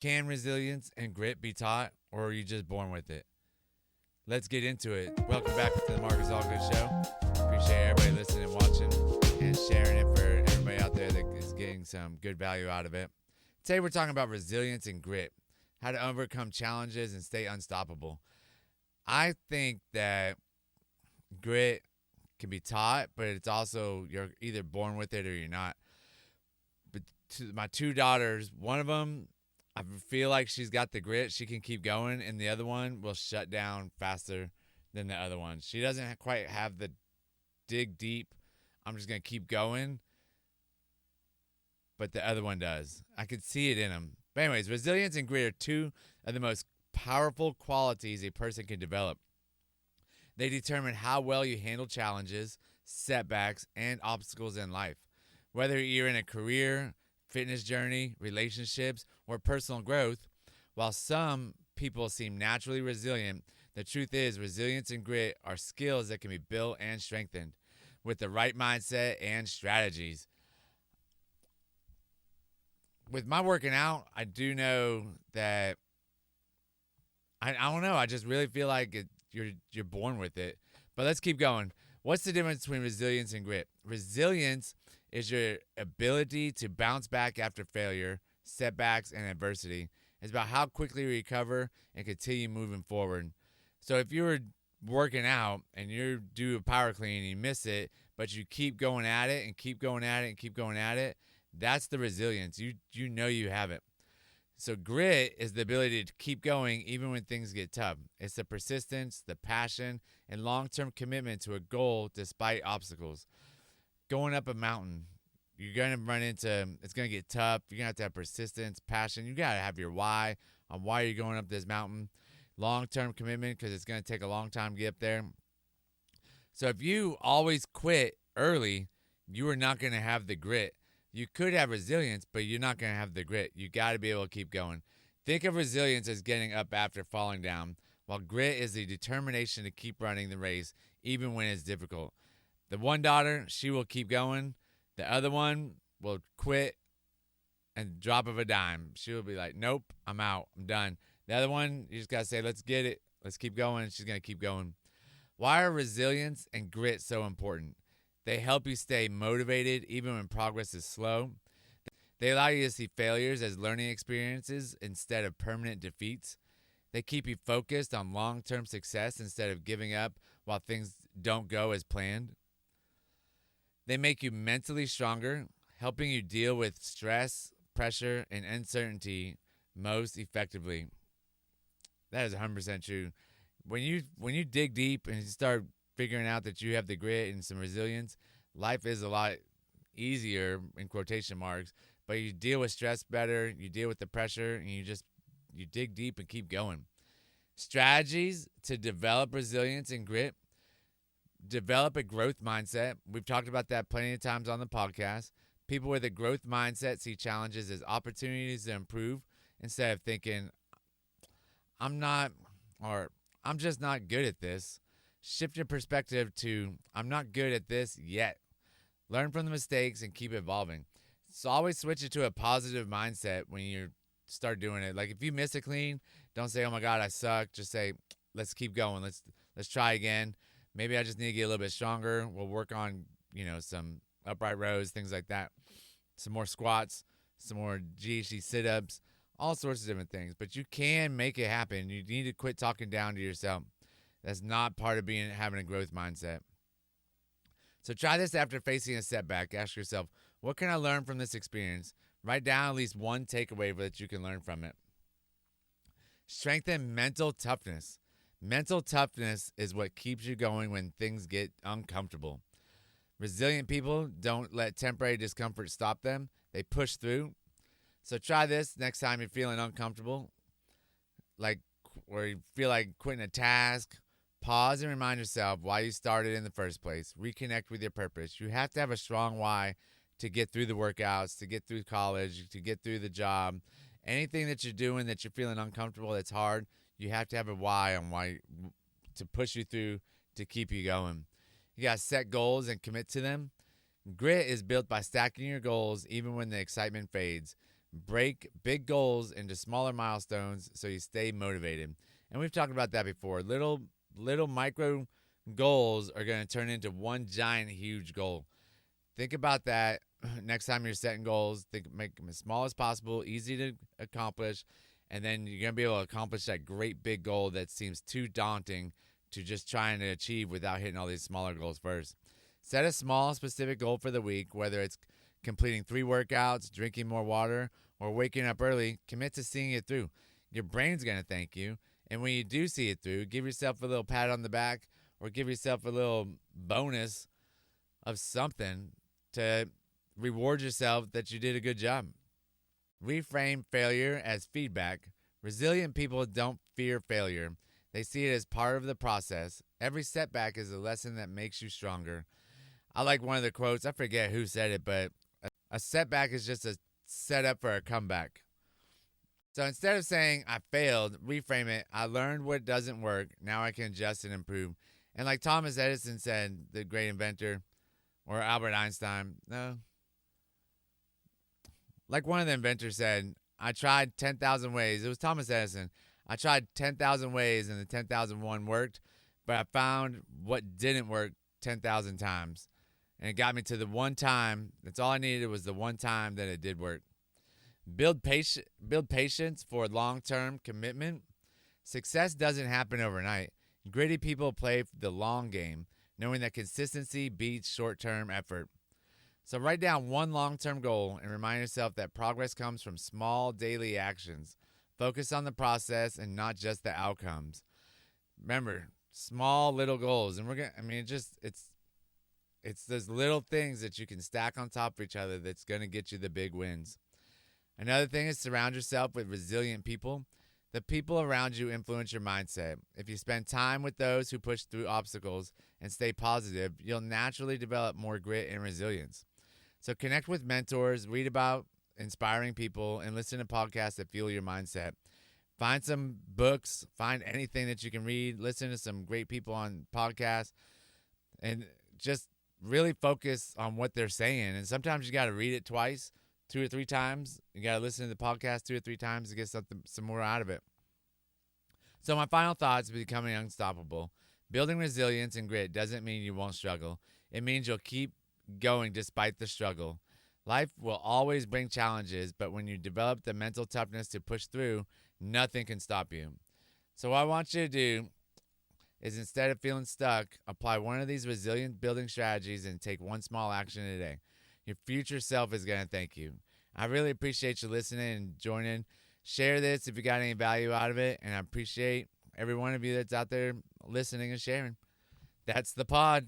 Can resilience and grit be taught, or are you just born with it? Let's get into it. Welcome back to the Marcus Allgood Show. Appreciate everybody listening and watching and sharing it for everybody out there that is getting some good value out of it. Today we're talking about resilience and grit, how to overcome challenges and stay unstoppable. I think that grit can be taught, but it's also you're either born with it or you're not. But to my two daughters, one of them, I feel like she's got the grit. She can keep going, and the other one will shut down faster than the other one. She doesn't quite have the dig deep, I'm just going to keep going, but the other one does. I could see it in them. But anyways, resilience and grit are two of the most powerful qualities a person can develop. They determine how well you handle challenges, setbacks, and obstacles in life. Whether you're in a career, fitness journey, relationships, or personal growth, while some people seem naturally resilient, the truth is resilience and grit are skills that can be built and strengthened with the right mindset and strategies. With my working out, I do know that I don't know. I just really feel like you're born with it. But let's keep going. What's the difference between resilience and grit? Resilience is your ability to bounce back after failure, setbacks, and adversity. It's about how quickly you recover and continue moving forward. So if you were working out and you do a power clean and you miss it, but you keep going at it and keep going at it and keep going at it, that's the resilience. You know you have it. So grit is the ability to keep going even when things get tough. It's the persistence, the passion, and long-term commitment to a goal despite obstacles. Going up a mountain, you're going to run into, it's going to get tough. You're going to have persistence, passion. You got to have your why on why you're going up this mountain. Long-term commitment because it's going to take a long time to get up there. So if you always quit early, you are not going to have the grit. You could have resilience, but you're not going to have the grit. You got to be able to keep going. Think of resilience as getting up after falling down, while grit is the determination to keep running the race even when it's difficult. The one daughter, she will keep going. The other one will quit and drop of a dime. She will be like, nope, I'm out. I'm done. The other one, you just got to say, let's get it. Let's keep going. She's going to keep going. Why are resilience and grit so important? They help you stay motivated even when progress is slow. They allow you to see failures as learning experiences instead of permanent defeats. They keep you focused on long-term success instead of giving up while things don't go as planned. They make you mentally stronger, helping you deal with stress, pressure, and uncertainty most effectively. That is 100% true. When you dig deep and you start figuring out that you have the grit and some resilience, life is a lot easier in quotation marks, but you deal with stress better, you deal with the pressure, and you dig deep and keep going. Strategies to develop resilience and grit. Develop a growth mindset. We've talked about that plenty of times on the podcast. People with a growth mindset see challenges as opportunities to improve instead of thinking, I'm just not good at this. Shift your perspective to, I'm not good at this yet. Learn from the mistakes and keep evolving. So always switch it to a positive mindset when you start doing it. Like if you miss a clean, don't say, oh my God, I suck. Just say, let's keep going. Let's try again. Maybe I just need to get a little bit stronger. We'll work on, some upright rows, things like that. Some more squats, some more GHD sit-ups, all sorts of different things. But you can make it happen. You need to quit talking down to yourself. That's not part of having a growth mindset. So try this after facing a setback. Ask yourself, what can I learn from this experience? Write down at least one takeaway that you can learn from it. Strengthen mental toughness. Mental toughness is what keeps you going when things get uncomfortable. Resilient people don't let temporary discomfort stop them. They push through. So try this next time you're feeling uncomfortable, or you feel like quitting a task. Pause and remind yourself why you started in the first place. Reconnect with your purpose. You have to have a strong why to get through the workouts, to get through college, to get through the job. Anything that you're doing that you're feeling uncomfortable, that's hard, you have to have a why on why to push you through to keep you going. You got to set goals and commit to them. Grit is built by stacking your goals even when the excitement fades. Break big goals into smaller milestones so you stay motivated. And we've talked about that before. Little micro goals are going to turn into one giant huge goal. Think about that next time you're setting goals. Make them as small as possible, easy to accomplish, and then you're going to be able to accomplish that great big goal that seems too daunting to just trying to achieve without hitting all these smaller goals first. Set a small, specific goal for the week, whether it's completing 3 workouts, drinking more water, or waking up early. Commit to seeing it through. Your brain's going to thank you. And when you do see it through, give yourself a little pat on the back or give yourself a little bonus of something to reward yourself that you did a good job. Reframe failure as feedback. Resilient people don't fear failure. They see it as part of the process. Every setback is a lesson that makes you stronger. I like one of the quotes. I forget who said it, but a setback is just a setup for a comeback. So instead of saying, I failed, reframe it, I learned what doesn't work. Now I can adjust and improve. And like Thomas Edison said, the great inventor, or Albert Einstein, no. Like one of the inventors said, I tried 10,000 ways. It was Thomas Edison. I tried 10,000 ways and the 10,001 worked, but I found what didn't work 10,000 times. And it got me to the one time. That's all I needed was the one time that it did work. Build patience for long-term commitment. Success doesn't happen overnight. Gritty people play the long game, knowing that consistency beats short-term effort. So write down one long-term goal and remind yourself that progress comes from small daily actions. Focus on the process and not just the outcomes. Remember, small little goals, and it's those little things that you can stack on top of each other that's going to get you the big wins. Another thing is surround yourself with resilient people. The people around you influence your mindset. If you spend time with those who push through obstacles and stay positive, you'll naturally develop more grit and resilience. So connect with mentors, read about inspiring people, and listen to podcasts that fuel your mindset. Find some books, find anything that you can read, listen to some great people on podcasts, and just really focus on what they're saying. And sometimes you got to read it twice, 2 or 3 times. You got to listen to the podcast 2 or 3 times to get some more out of it. So my final thoughts: becoming unstoppable. Building resilience and grit doesn't mean you won't struggle. It means you'll keep going despite the struggle. Life will always bring challenges, but when you develop the mental toughness to push through, nothing can stop you. So what I want you to do is, instead of feeling stuck, apply one of these resilient building strategies and take one small action a day. Your future self is going to thank you. I really appreciate you listening and joining. Share this if you got any value out of it, and I appreciate every one of you that's out there listening and sharing. That's the pod.